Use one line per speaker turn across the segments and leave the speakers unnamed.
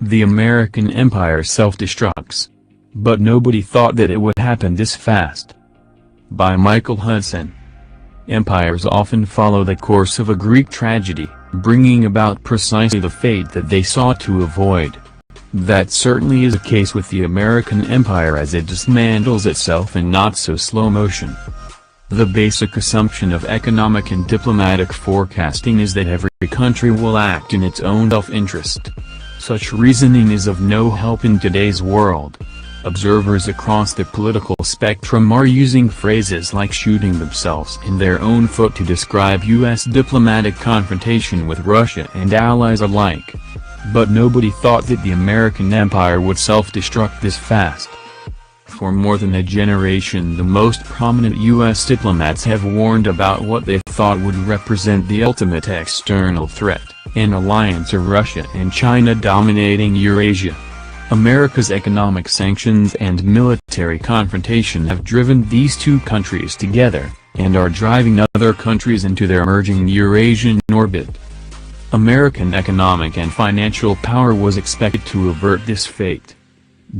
The American empire self-destructs. But nobody thought that it would happen this fast. By Michael Hudson. Empires often follow the course of a Greek tragedy, bringing about precisely the fate that they sought to avoid. That certainly is the case with the American empire as it dismantles itself in not-so-slow motion. The basic assumption of economic and diplomatic forecasting is that every country will act in its own self-interest. Such reasoning is of no help in today's world. Observers across the political spectrum are using phrases like shooting themselves in their own foot to describe U.S. diplomatic confrontation with Russia and allies alike. But nobody thought that the American empire would self-destruct this fast. For more than a generation, the most prominent U.S. diplomats have warned about what they thought would represent the ultimate external threat, an alliance of Russia and China dominating Eurasia. America's economic sanctions and military confrontation have driven these two countries together, and are driving other countries into their emerging Eurasian orbit. American economic and financial power was expected to avert this fate.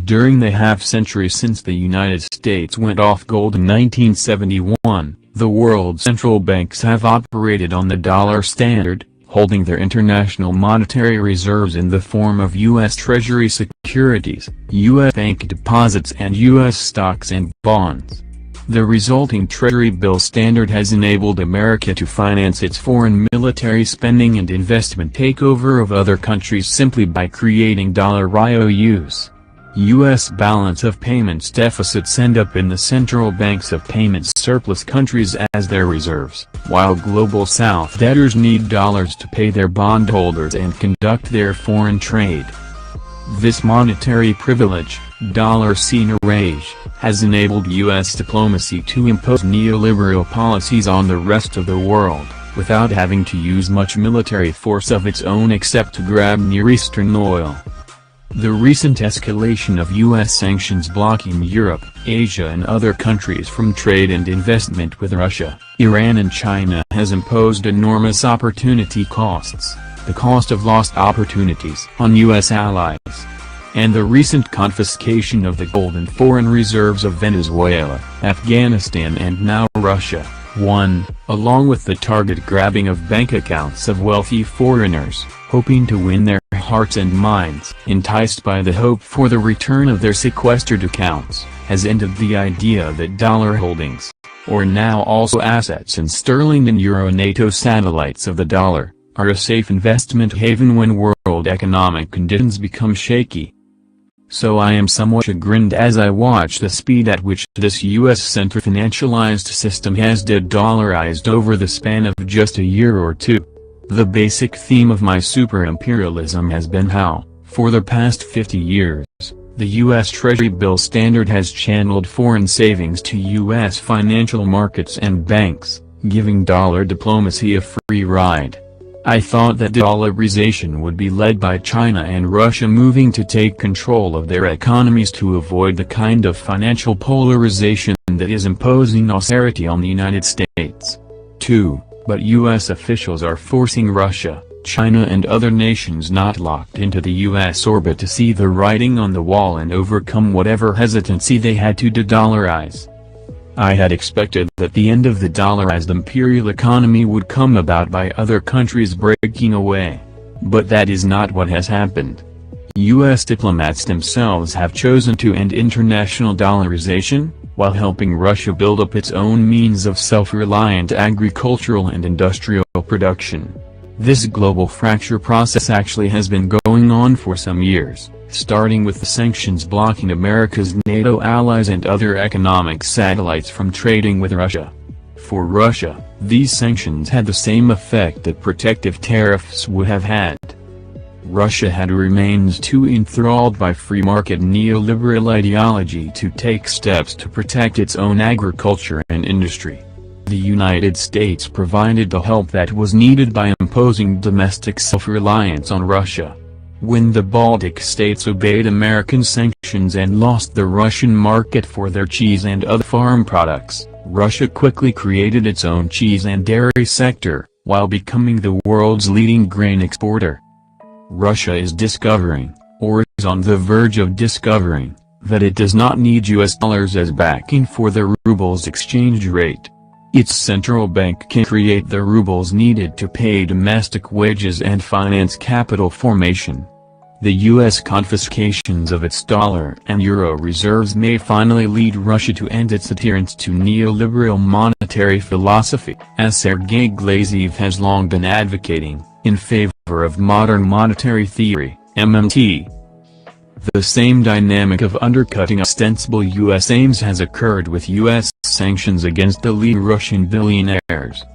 During the half-century since the United States went off gold in 1971, the world's central banks have operated on the dollar standard, holding their international monetary reserves in the form of U.S. Treasury securities, U.S. bank deposits and U.S. stocks and bonds. The resulting Treasury bill standard has enabled America to finance its foreign military spending and investment takeover of other countries simply by creating dollar IOUs. U.S. balance of payments deficits end up in the central banks of payments surplus countries as their reserves, while Global South debtors need dollars to pay their bondholders and conduct their foreign trade. This monetary privilege, dollar seigniorage, has enabled U.S. diplomacy to impose neoliberal policies on the rest of the world, without having to use much military force of its own except to grab Near Eastern oil. The recent escalation of U.S. sanctions blocking Europe, Asia and other countries from trade and investment with Russia, Iran and China has imposed enormous opportunity costs, the cost of lost opportunities, on U.S. allies. And the recent confiscation of the gold and foreign reserves of Venezuela, Afghanistan and now Russia, along with the target grabbing of bank accounts of wealthy foreigners, hoping to win their hearts and minds, enticed by the hope for the return of their sequestered accounts, has ended the idea that dollar holdings, or now also assets in sterling and euro NATO satellites of the dollar, are a safe investment haven when world economic conditions become shaky. So I am somewhat chagrined as I watch the speed at which this U.S.-centered financialized system has de-dollarized over the span of just a year or two. The basic theme of my super-imperialism has been how, for the past 50 years, the U.S. Treasury bill standard has channeled foreign savings to U.S. financial markets and banks, giving dollar diplomacy a free ride. I thought that dollarization would be led by China and Russia moving to take control of their economies to avoid the kind of financial polarization that is imposing austerity on the United States. 2. But U.S. officials are forcing Russia, China and other nations not locked into the U.S. orbit to see the writing on the wall and overcome whatever hesitancy they had to de-dollarize. I had expected that the end of the dollarized imperial economy would come about by other countries breaking away. But that is not what has happened. U.S. diplomats themselves have chosen to end international dollarization, while helping Russia build up its own means of self-reliant agricultural and industrial production. This global fracture process actually has been going on for some years, starting with the sanctions blocking America's NATO allies and other economic satellites from trading with Russia. For Russia, these sanctions had the same effect that protective tariffs would have had. Russia had remained too enthralled by free market neoliberal ideology to take steps to protect its own agriculture and industry. The United States provided the help that was needed by imposing domestic self-reliance on Russia. When the Baltic states obeyed American sanctions and lost the Russian market for their cheese and other farm products, Russia quickly created its own cheese and dairy sector, while becoming the world's leading grain exporter. Russia is discovering, or is on the verge of discovering, that it does not need US dollars as backing for the ruble's exchange rate. Its central bank can create the rubles needed to pay domestic wages and finance capital formation. The U.S. confiscations of its dollar and euro reserves may finally lead Russia to end its adherence to neoliberal monetary philosophy, as Sergei Glaziev has long been advocating, in favor of modern monetary theory, MMT. The same dynamic of undercutting ostensible U.S. aims has occurred with U.S. sanctions against the lead Russian billionaires.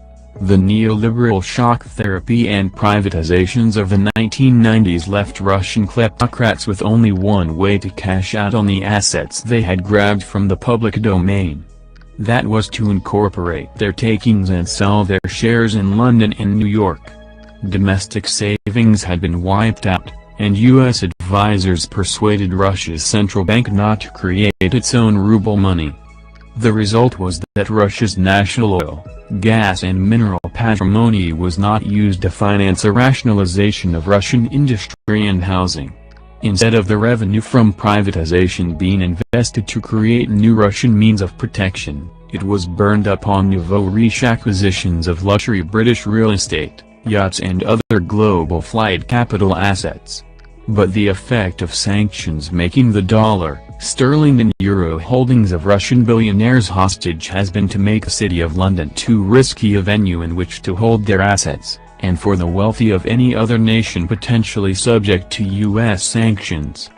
The neoliberal shock therapy and privatizations of the 1990s left Russian kleptocrats with only one way to cash out on the assets they had grabbed from the public domain. That was to incorporate their takings and sell their shares in London and New York. Domestic savings had been wiped out, and U.S. advisors persuaded Russia's central bank not to create its own ruble money. The result was that Russia's national oil, gas and mineral patrimony was not used to finance a rationalization of Russian industry and housing. Instead of the revenue from privatization being invested to create new Russian means of protection, it was burned up on nouveau riche acquisitions of luxury British real estate, yachts and other global flight capital assets. But the effect of sanctions making the dollar, sterling and euro holdings of Russian billionaires hostage has been to make the City of London too risky a venue in which to hold their assets, and for the wealthy of any other nation potentially subject to U.S. sanctions.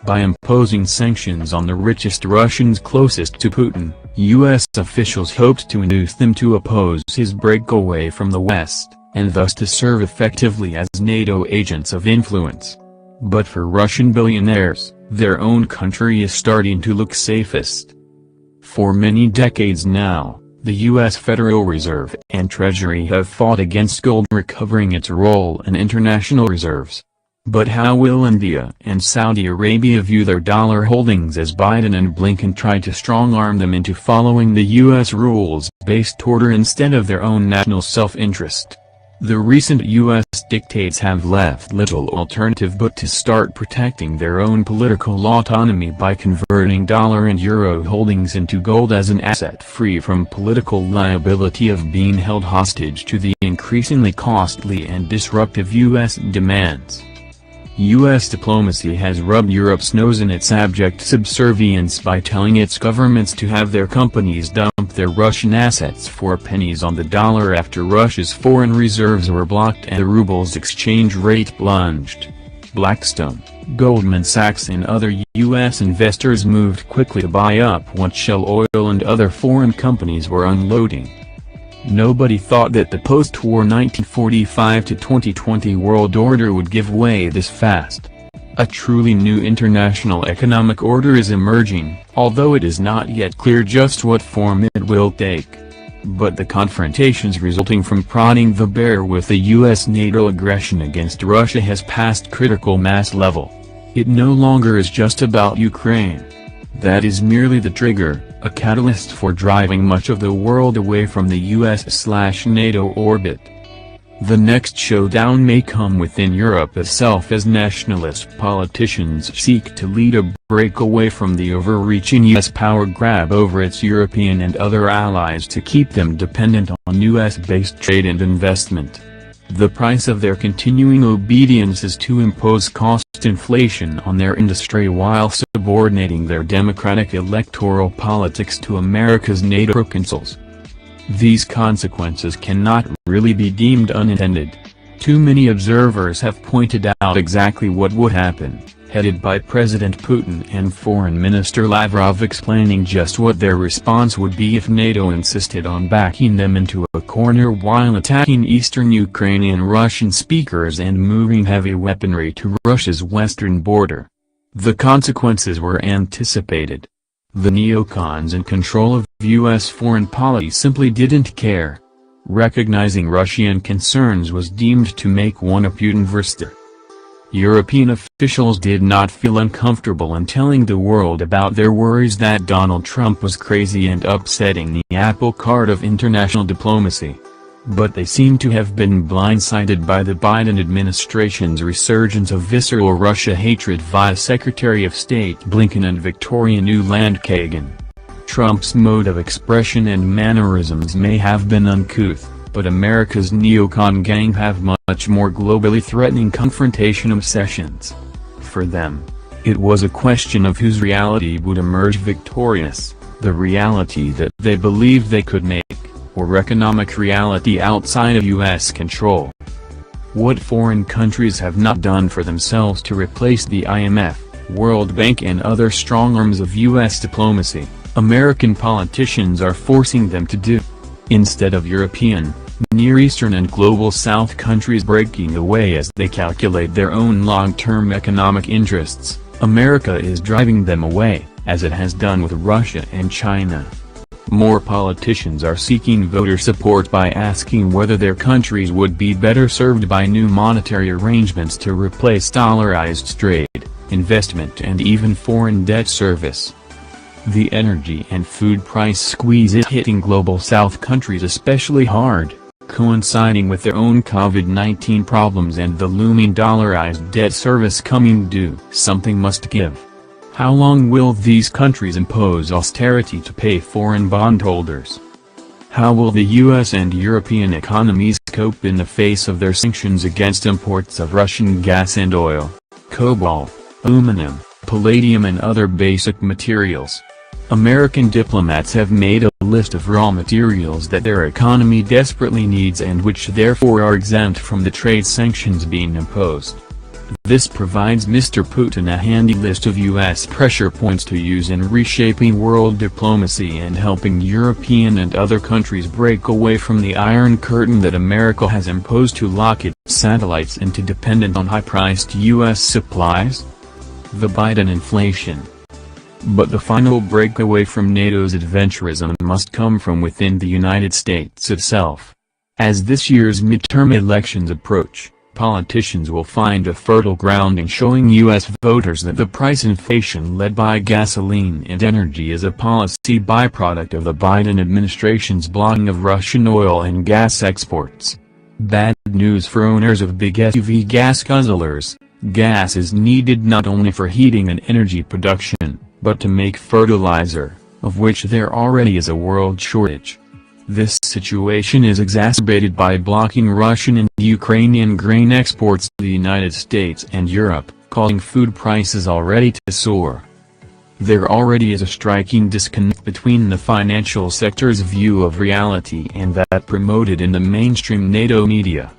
By imposing sanctions on the richest Russians closest to Putin, U.S. officials hoped to induce them to oppose his breakaway from the West, and thus to serve effectively as NATO agents of influence. But for Russian billionaires, their own country is starting to look safest. For many decades now, the U.S. Federal Reserve and Treasury have fought against gold recovering its role in international reserves. But how will India and Saudi Arabia view their dollar holdings as Biden and Blinken try to strong-arm them into following the U.S. rules-based order instead of their own national self-interest? The recent U.S. dictates have left little alternative but to start protecting their own political autonomy by converting dollar and euro holdings into gold as an asset free from political liability of being held hostage to the increasingly costly and disruptive U.S. demands. U.S. diplomacy has rubbed Europe's nose in its abject subservience by telling its governments to have their companies dump their Russian assets for pennies on the dollar after Russia's foreign reserves were blocked and the ruble's exchange rate plunged. Blackstone, Goldman Sachs and other U.S. investors moved quickly to buy up what Shell Oil and other foreign companies were unloading. Nobody thought that the post-war 1945 to 2020 world order would give way this fast. A truly new international economic order is emerging, although it is not yet clear just what form it will take. But the confrontations resulting from prodding the bear with the U.S. NATO aggression against Russia has passed critical mass level. It no longer is just about Ukraine. That is merely the trigger, a catalyst for driving much of the world away from the US/NATO orbit. The next showdown may come within Europe itself as nationalist politicians seek to lead a breakaway from the overreaching US power grab over its European and other allies to keep them dependent on US-based trade and investment. The price of their continuing obedience is to impose cost inflation on their industry while subordinating their democratic electoral politics to America's NATO proconsuls. These consequences cannot really be deemed unintended. Too many observers have pointed out exactly what would happen, headed by President Putin and Foreign Minister Lavrov explaining just what their response would be if NATO insisted on backing them into a corner while attacking eastern Ukrainian Russian speakers and moving heavy weaponry to Russia's western border. The consequences were anticipated. The neocons in control of U.S. foreign policy simply didn't care. Recognizing Russian concerns was deemed to make one a Putin verster. European officials did not feel uncomfortable in telling the world about their worries that Donald Trump was crazy and upsetting the apple cart of international diplomacy. but they seem to have been blindsided by the Biden administration's resurgence of visceral Russia hatred via Secretary of State Blinken and Victoria Nuland Kagan. Trump's mode of expression and mannerisms may have been uncouth, but America's neocon gang have much more globally threatening confrontation obsessions. For them, it was a question of whose reality would emerge victorious, the reality that they believed they could make, or economic reality outside of U.S. control. What foreign countries have not done for themselves to replace the IMF, World Bank and other strong arms of U.S. diplomacy, American politicians are forcing them to do. Instead of European, Near Eastern and Global South countries breaking away as they calculate their own long-term economic interests, America is driving them away, as it has done with Russia and China. More politicians are seeking voter support by asking whether their countries would be better served by new monetary arrangements to replace dollarized trade, investment and even foreign debt service. The energy and food price squeeze is hitting Global South countries especially hard, coinciding with their own COVID-19 problems and the looming dollarized debt service coming due. Something must give. How long will these countries impose austerity to pay foreign bondholders? How will the US and European economies cope in the face of their sanctions against imports of Russian gas and oil, cobalt, aluminum, palladium and other basic materials? American diplomats have made a list of raw materials that their economy desperately needs and which therefore are exempt from the trade sanctions being imposed. This provides Mr. Putin a handy list of U.S. pressure points to use in reshaping world diplomacy and helping European and other countries break away from the Iron Curtain that America has imposed to lock its satellites into dependence on high-priced U.S. supplies. The Biden inflation. But the final breakaway from NATO's adventurism must come from within the United States itself. As this year's midterm elections approach, politicians will find a fertile ground in showing U.S. voters that the price inflation led by gasoline and energy is a policy byproduct of the Biden administration's blocking of Russian oil and gas exports. Bad news for owners of big SUV gas guzzlers. Gas is needed not only for heating and energy production, but to make fertilizer, of which there already is a world shortage. This situation is exacerbated by blocking Russian and Ukrainian grain exports to the United States and Europe, causing food prices already to soar. There already is a striking disconnect between the financial sector's view of reality and that promoted in the mainstream NATO media.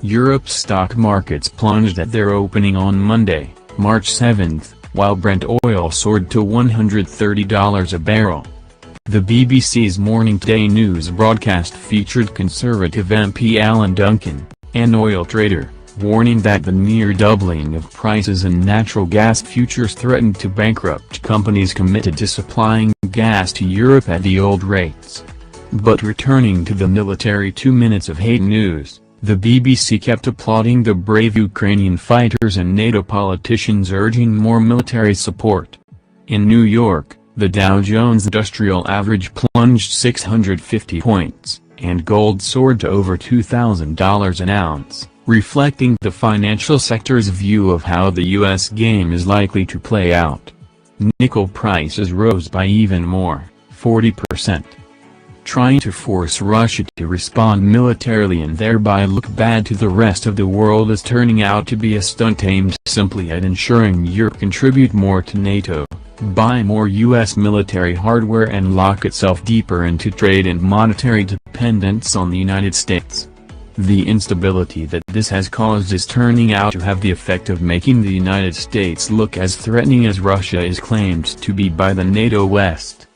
Europe's stock markets plunged at their opening on Monday, March 7, while Brent oil soared to $130 a barrel. The BBC's Morning Today news broadcast featured Conservative MP Alan Duncan, an oil trader, warning that the near doubling of prices in natural gas futures threatened to bankrupt companies committed to supplying gas to Europe at the old rates. But returning to the military 2 minutes of hate news, the BBC kept applauding the brave Ukrainian fighters and NATO politicians urging more military support. In New York, the Dow Jones Industrial Average plunged 650 points, and gold soared to over $2,000 an ounce, reflecting the financial sector's view of how the U.S. game is likely to play out. Nickel prices rose by even more, 40%. Trying to force Russia to respond militarily and thereby look bad to the rest of the world is turning out to be a stunt aimed simply at ensuring Europe contribute more to NATO, buy more U.S. military hardware and lock itself deeper into trade and monetary dependence on the United States. The instability that this has caused is turning out to have the effect of making the United States look as threatening as Russia is claimed to be by the NATO West.